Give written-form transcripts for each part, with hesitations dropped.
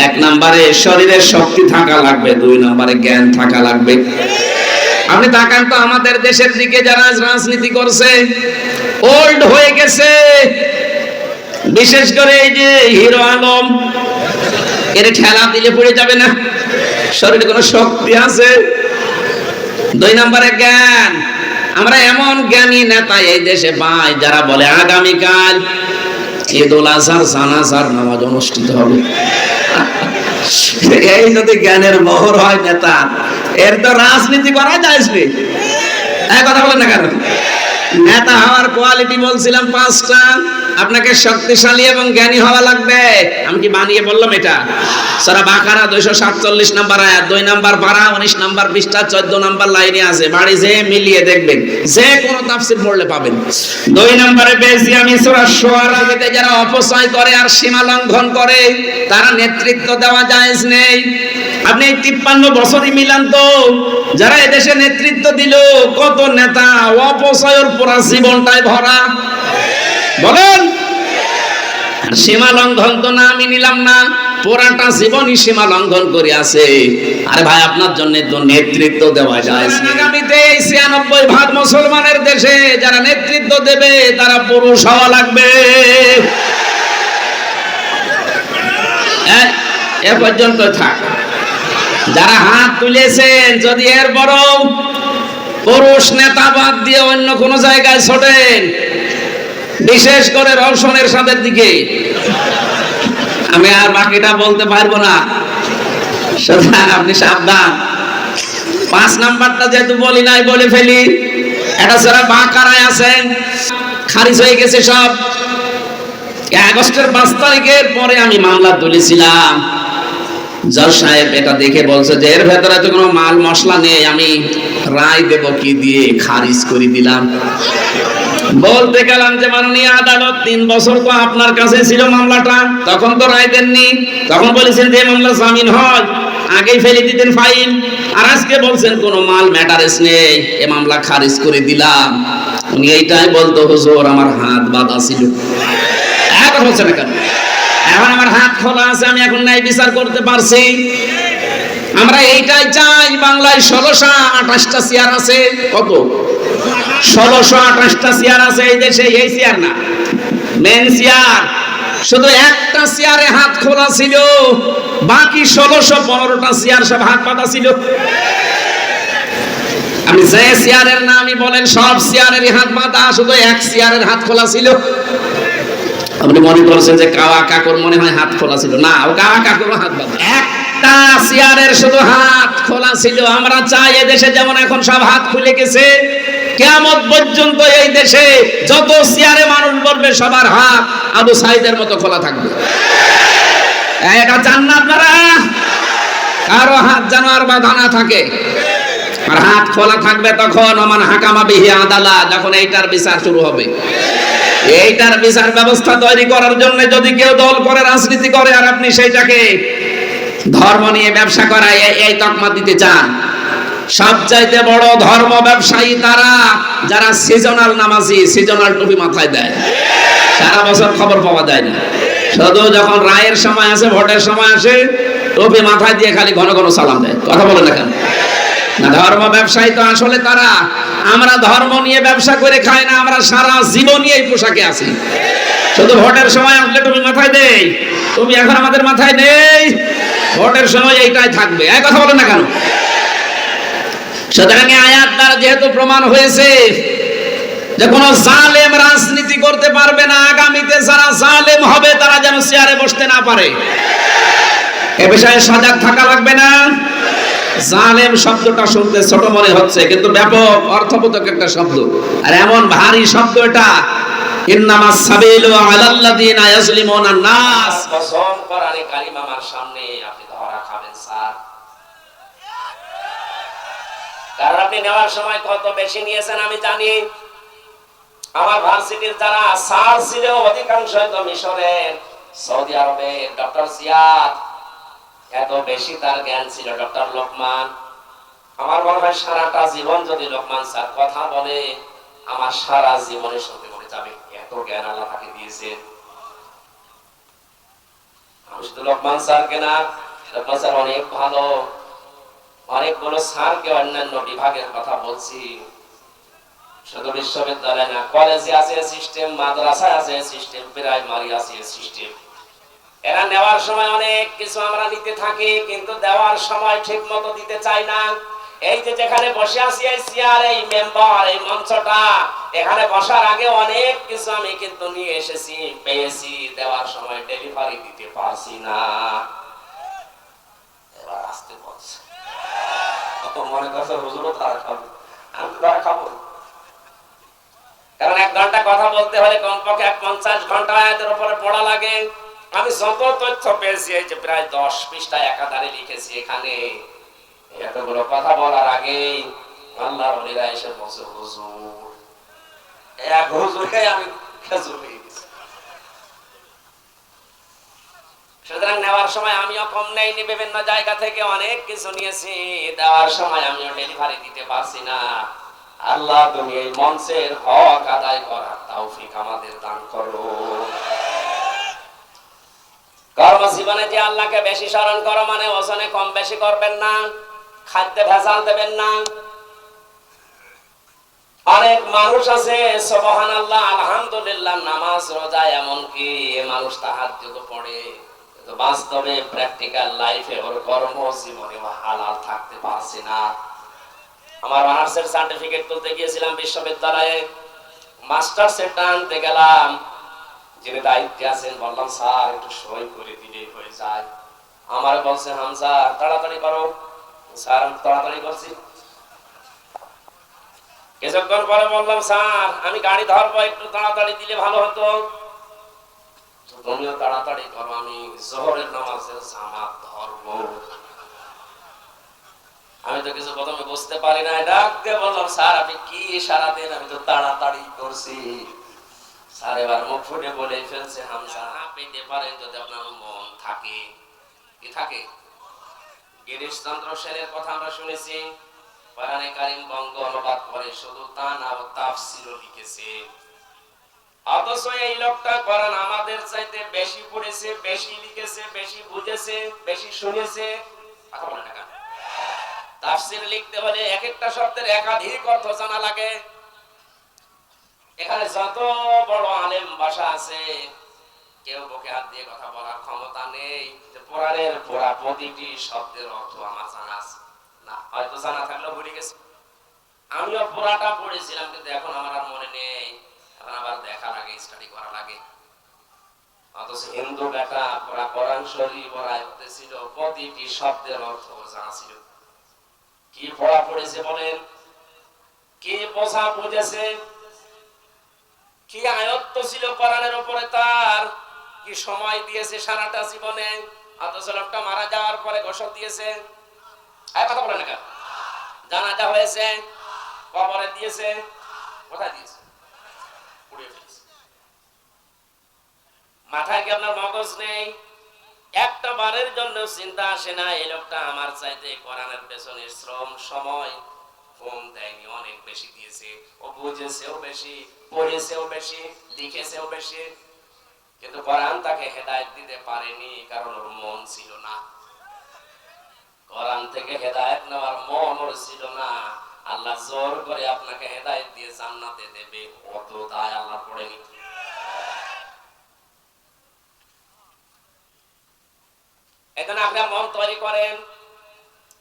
এক নম্বরে শরীরের শক্তি থাকা লাগবে, দুই নম্বরে জ্ঞান থাকা লাগবে। আপনি তাকান তো আমাদের দেশের দিকে যারা রাজনীতি করছে, ওল্ড হয়ে গেছে। বিশেষ করে এই যে হিরো আলম, এর ঠেলা দিলে পড়ে যাবে না, শরীরে কোনো শক্তি আছে। দুই নম্বরে জ্ঞান। আমরা এমন জ্ঞানী নেতা এই দেশে পাই যারা বলে আগামীকাল ঈদুল আজহার জানাজার নামাজ অনুষ্ঠিত হবে। এই যদি জ্ঞানের মোহর হয় নেতা, এর তো রাজনীতি করা যায়। এক কথা বলেন না কেন? নেতা হওয়ার কোয়ালিটি বলছিলাম 5টা। আপনাকে শক্তিশালী এবং জ্ঞানী হওয়া লাগবে। আমি কি বানিয়ে বললাম এটা? সূরা বাকারা 247 নম্বর আয়াত, 2 নম্বর পারা 19 নম্বর পৃষ্ঠা 14 নম্বর লাইনে আছে। বাড়ি যে মিলিয়ে দেখবেন, যে কোনো তাফসীর পড়লে পাবেন। 2 নম্বরে পেয়েছি আমি সূরা শুআরাতে যারা অপচয় করে আর সীমা লঙ্ঘন করে, তারা নেতৃত্ব দেওয়া জায়েজ নেই। আপনি 53 বছরই মিলান তো, যারা এদেশে নেতৃত্ব দিল, কত নেতা অপচয়ের পুরা জীবনটাই ভরা। বলেন, সীমা লঙ্ঘন তো না, আমি নিলাম না, পুরাটা জীবনই সীমা লঙ্ঘন করে আছে। আরে ভাই, আপনার জন্য তো নেতৃত্ব দেওয়া যায়। আগামীতে 96% মুসলমানের দেশে যারা নেতৃত্ব দেবে তারা পুরুষ হওয়া লাগবে। এ পর্যন্ত থাক। যারা হাত তুলেছেন, যদি এর বরং পুরুষ নেতা বাদ দিয়ে অন্য কোন জায়গায় ছোটেন, বিশেষ করে রওশনের সাদের দিকে, আমি আর বাকিটা বলতে পারবো না, সুতরাং আপনি সাবধান। 5 নাম্বারটা যেহেতু বলি নাই, বলে ফেলি। এটা সূরা বাকারায় আছে, খারিজ হয়ে গেছে সব। আগস্টের 5 তারিখের পরে আমি মামলা তুলেছিলাম। জজ সাহেব এটা দেখে বলছে যে এর ভেতরে তো কোনো মাল মশলা নেই, আমি রায় দেব কি দিয়ে, খারিজ করে দিলাম। বলতে গেলাম যে মাননীয় আদালত, 3 বছর তো আপনার কাছে ছিল মামলাটা, তখন তো রায় দেননি। তখন বলেছেন যে মামলা জামিন হয়, আগেই ফেলে দিতেন ফাইল। আর আজকে বলছেন কোনো মাল ম্যাটারেস নেই, এ মামলা খারিজ করে দিলাম। উনি এইটাই বলতো, হুজুর আমার হাত বাঁধা ছিল। এখন বলছে না কেন? এখন আমার হাত খোলা আছে, আমি এখন ন্যায় বিচার করতে পারছি। আমরা এইটাই চাই। বাংলায় 1628টা চেয়ার আছে। কত? 1628টা চেয়ার আছে এই দেশে। এই চেয়ার না, মেন চেয়ার। শুধু একটা চেয়ারে হাত খোলা ছিল, বাকি 1615টা চেয়ার সব হাত পাতা ছিল। আমি যে চেয়ারের নামই বলেন, সব চেয়ারেরই হাত বাঁধা, শুধু এক চেয়ারের হাত খোলা ছিল। আপনি মনে করছেন যে কাওয়া কাকুর মনে হয় হাত খোলা ছিল? না, ও কাওয়া কাকুর হাত বাঁধা। একটা চেয়ারের শুধু হাত খোলা ছিল। আমরা চাই এদেশে যেমন এখন সব হাত খুলে গেছে, কিয়ামত পর্যন্ত এই দেশে যত চেয়ারে মানুষ বসবে সবার হাত আবু সাইদের মতো খোলা থাকবে। এটা চান না আপনারা? কারো হাত যেন আর বাঁধা না থাকে, আর হাত খোলা থাকবে তখন ওমান হাকামা বিহি আদালা, যখন এইটার বিচার শুরু হবে। এইটার বিচার ব্যবস্থা তৈরি করার জন্য যদি কেউ দল করে, রাজনীতি করে, আর আপনি সেইটাকে ধর্ম নিয়ে ব্যবসা করায় এই তকমা দিতে চান, সবচাইতে বড় ধর্ম ব্যবসায়ী তারা যারা সিজনাল নামাজি, সিজনাল টুপি মাথায় দেয়, সারা বছর খবর পাওয়া যায় না, শুধু যখন রায়ের সময় আসে, ভোটের সময় আসে, টুপি মাথায় দিয়ে খালি ঘন ঘন সালাম দেয়। কথা বলে না কেন? না, ধর্ম ব্যবসায়ী তো আসলে তারা। আমরা ধর্ম নিয়ে ব্যবসা করে খাই না, আমরা সারা জীবনই এই পোশাকে আছি। শুধু ভোটের সময় আসলে টুপি মাথায় দেই, তুমি এখন আমাদের মাথায় নেই, ভোটের সময় এইটাই থাকবে। এক কথা বলে না কেন? সুতরাং আয়াত দ্বারা যেহেতু প্রমাণ হয়েছে যে কোন জালেম রাজনীতি করতে পারবে না, আগামীতে যারা জালেম হবে তারা যেন চেয়ারে বসতে না পারে, এ বিষয়ে সজাগ থাকা লাগবে না। জালেম শব্দটা শুনতে ছোট মনে হচ্ছে, কিন্তু ব্যাপক অর্থবোধক একটা শব্দ, আর এমন ভারী শব্দ এটা। ইন্নামাস সাবিলু আলাল্লাযিনা ইয়াজলিমুনা নাস। কসম কোরআনে কারীম আমার সামনে, আপনি ধরা খাবেন স্যার। কারণ আপনি নেওয়ার সময় কত বেশি নিয়েছেন আমি জানি। আমার ভার্সিটির যারা স্যার ছিল অধিকাংশই তো মিশরের, সৌদি আরবের। ডক্টর জিয়াদ, এত বেশি তার জ্ঞান ছিল। ডক্টর লোকমান, আমার মনে হয় সারাটা জীবন যদি লোকমান স্যার কথা বলে, আমার সারা জীবনের সঙ্গে মনে যাবে, এত জ্ঞান আল্লাহ তাকে দিয়েছে। আমি শুধু লোকমান স্যারকে না, লোকমান স্যার অনেক ভালো, অনেকগুলো স্যারকে অন্যান্য বিভাগের কথা বলছি। শুধু বিশ্ববিদ্যালয় না, কলেজে আছে সিস্টেম, মাদ্রাসায় আছে সিস্টেম, প্রাইমারি আছে সিস্টেম। এরা নেওয়ার সময় অনেক কিছু আমরা নিতে থাকি, কিন্তু দেওয়ার সময় ঠিক মতো দিতে চাই না। এই যে যেখানে বসে আছি, এই চেয়ার, এই মেম্বার, এই মঞ্চটা, এখানে বসার আগে অনেক কিছু আমি কিন্তু নিয়ে এসেছি, পেয়েছি, দেওয়ার সময় ডেলিভারি দিতে পারছি না। এবার আসতে বলছে, মনে করছে হুজুরও তারা খাবে, আমি তারা খাবো। কারণ 1 ঘন্টা কথা বলতে হলে কমপক্ষে 50 ঘন্টা আয়াতের উপরে পড়া লাগে। আমি যত তথ্য পেয়েছি, এই যে প্রায় 10 পৃষ্ঠা একাধারে লিখেছি, এখানে এতগুলো কথা বলার আগেই আল্লাহর ওলিরা এসে বলছে হুজুর, এক হুজুরকে আমি খেজুর পেয়ে গেছি। সুতরাং নেওয়ার সময় আমিও কম নেইনি, বিভিন্ন জায়গা থেকে অনেক কিছু নিয়েছি, দেওয়ার সময় আমিও ডেলিভারি দিতে পারছি না। আল্লাহ তুমি এই মঞ্চের হক আদায় করার তৌফিক আমাদের দান করো। কর্মজীবনে যে আল্লাহকে বেশি স্মরণ করো, মানে ওজনে কম বেশি করবেন না, খাদ্যে ভেজাল দেবেন না। অনেক মানুষ আছে সুবহানাল্লাহ, আলহামদুলিল্লাহ, নামাজ রোজা, এমনকি মানুষ তাহাজ্জুদ পড়ে, কিন্তু বাস্তবে প্র্যাকটিক্যাল লাইফে ওর কর্মজীবনে হালাল থাকতে পারছে না। আমার অনার্সের সার্টিফিকেট তুলতে গিয়েছিলাম বিশ্ববিদ্যালয়ে, মাস্টার্সেরটা আনতে গেলাম, যিনি দায়িত্বে আছেন বললাম স্যার একটু সই করে দিলেই হয়ে যায়। আমার বলছে হামজা তাড়াতাড়ি করো। স্যার আমি তাড়াতাড়ি করছি। কিছুক্ষণ পরে বললাম স্যার আমি গাড়ি ধরবো, একটু তাড়াতাড়ি দিলে ভালো হতো। তুমিও তাড়াতাড়ি করো, আমি জোহরের নামাজের জামাত ধরবো। আমি তো কিছু প্রথমে বুঝতে পারি না, ডাক দিয়ে বললাম স্যার আপনি কি ইশারা দেন, আমি তো তাড়াতাড়ি করছি। স্যার এবার মুখ ফুটে বলে ফেলছে হামজা পেতে পারেন যদি আপনার মন থাকে। কি থাকে? গিরিশচন্দ্র সেনের কথা আমরা শুনেছি, কোরআনে কারীম বঙ্গ অনুবাদ করে, শুধু তা না ও তাফসীরও লিখেছে। অথচ এই লোকটা কোরআন আমাদের চাইতে বেশি পড়েছে, বেশি লিখেছে, বেশি বুঝেছে, বেশি শুনেছে। কথা বলে না কেন? তাফসীর লিখতে হলে এক একটা শব্দের একাধিক অর্থ জানা লাগে। এখানে যত বড় আলেম ভাষা আছে, কেউ বুকে হাত দিয়ে কথা বলার ক্ষমতা নেই যে কোরআনের পুরা প্রতিটি শব্দের অর্থ আমার জানা আছে। না, হয়তো জানা থাকলেও ভুলে গেছি। আমিও পুরাটা পড়েছিলাম, কিন্তু এখন আমার আর মনে নেই, এখন আবার দেখা লাগে, স্টাডি করা লাগে। অথচ হিন্দু বেটা পুরা কোরআন শরীফ পড়াইতে ছিল, প্রতিটি শব্দের অর্থ জানা ছিল। কি পড়া পড়েছে বলেন, কি বোঝা বুঝেছে, কি আয়ত্ত ছিল কোরআনের উপরে, তার কি সময় দিয়েছে সারাটা জীবনে। অথচ লোকটা মারা যাওয়ার পরে গোসল দিয়েছে, কথা বলে না কেন? জানাজা হয়েছে, কবরে দিয়েছে, কোথায় দিয়েছে? পুড়িয়ে ফেলেছে। মাথায় কি আপনার মগজ নেই? একটা বারের জন্য চিন্তা আসে না এই লোকটা আমার চাইতে কোরআনের পেছনে শ্রম সময় কম দেয়নি, অনেক বেশি দিয়েছে। ও বুঝেছেও বেশি, পড়েছেও বেশি, লিখেছেও বেশি, কিন্তু কোরআন তাকে হেদায়েত দিতে পারেনি, কারণ ওর মন ছিল না। কোরআন থেকে হেদায়েত নেওয়ার মন ওর ছিল না। আল্লাহ জোর করে আপনাকে হেদায়েত দিয়ে জান্নাতে দেবে, অত দায় আল্লাহ পড়েনি। এখানে আপনার মন তৈরি করেন,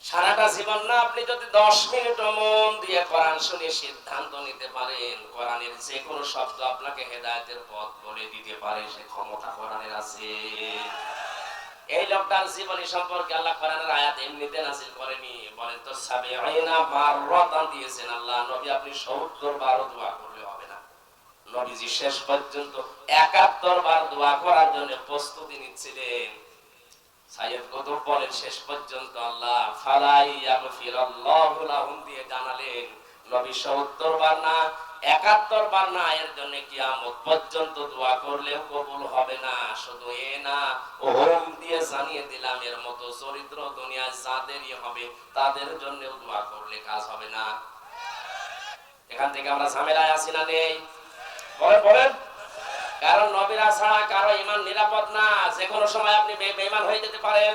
সারাটা জীবন না, আপনি যদি 10 মিনিট মন দিয়ে কোরআন শুনে সিদ্ধান্ত নিতে পারেন, কোরআনের যে কোনো শব্দ আপনাকে হেদায়েতের পথ বলে দিতে পারে, সে ক্ষমতা কোরআনের আছে। এই লোকটার জীবনী সম্পর্কে আল্লাহ কোরআনের আয়াত এমনিতে নাযিল করেনি, বলেন তো ৭০ মাররাতান দিয়েছেন আল্লাহ। নবী আপনি ৭০ বার দোয়া করলে হবে না। নবীজি শেষ পর্যন্ত ৭১ বার দোয়া করার জন্য প্রস্তুতি নিচ্ছিলেন। সাইয়েদ কুতুব বলেন শেষ পর্যন্ত আল্লাহ ফালাই ইয়াগফিরাল্লাহু লাহুম দিয়ে জানালেন নবী ৭০ বার না, ৭১ বার না, এর জন্য কিয়ামত পর্যন্ত দোয়া করলেও কবুল হবে না। শুধু এ না, ওহম দিয়ে জানিয়ে দিলাম এর মতো চরিত্র দুনিয়ায় যাদেরই হবে তাদের জন্যও দোয়া করলে কাজ হবে না। এখান থেকে আমরা ঝামেলায় আছি না নেই? বলেন বলেন। কারণ নবীরা ছাড়া কারো ঈমান নিরাপদ না, যে কোনো সময় আপনি বেঈমান হয়ে যেতে পারেন।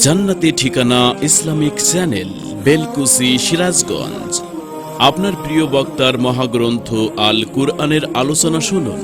জান্নাতি ঠিকানা ইসলামিক চ্যানেল, বেলকুচি, সিরাজগঞ্জ। আপনার প্রিয় বক্তার মহাগ্রন্থ আল কুরআনের আলোচনা শুনুন।